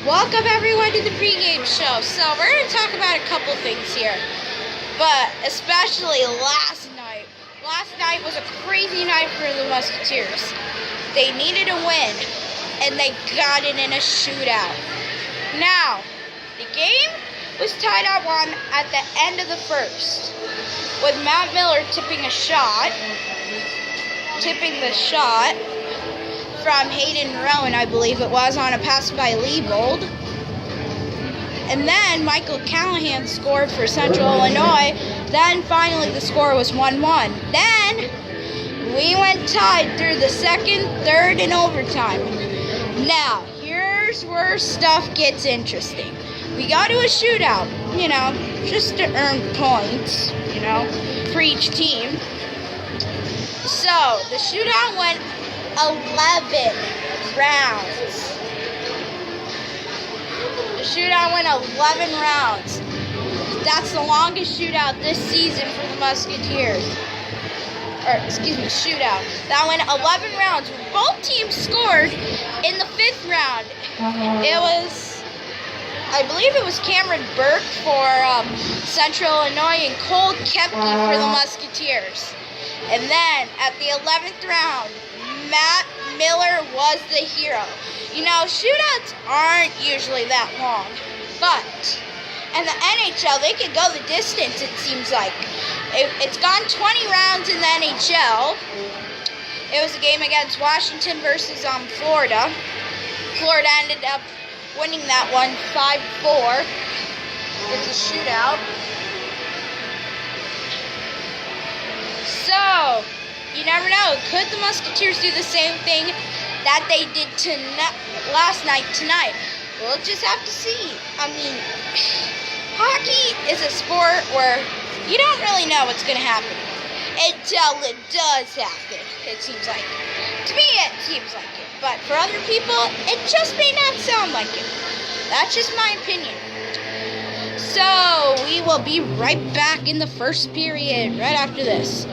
Welcome everyone to the pregame show. So we're going to talk about a couple things here, but especially last night. Last night was a crazy night for the Musketeers. They needed a win, and they got it in a shootout. Now, the game was tied up one at the end of the first, with Matt Miller tipping the shot from Hayden Rowan, I believe it was, on a pass by Leibold. And then Michael Callahan scored for Central Illinois. Then finally the score was 1-1. Then we went tied through the second, third, and overtime. Now, here's where stuff gets interesting. We got to a shootout, just to earn points, for each team. So, the shootout went 11 rounds. The shootout went 11 rounds. That's the longest shootout this season for the Musketeers. Shootout. That went 11 rounds. Both teams scored in the 5th round. I believe it was Cameron Burke for Central Illinois and Cole Koepke for the Musketeers. And then at the 11th round, Matt Miller was the hero. Shootouts aren't usually that long, but in the NHL, they can go the distance, it seems like. It's gone 20 rounds in the NHL. It was a game against Washington versus Florida. Florida ended up winning that one 5-4. It's a shootout. So, you never know. Could the Musketeers do the same thing that they did last night tonight? We'll just have to see. Hockey is a sport where you don't really know what's going to happen until it does happen, it seems like. To me, it seems like it. But for other people, it just may not sound like it. That's just my opinion. So, we will be right back in the first period, right after this.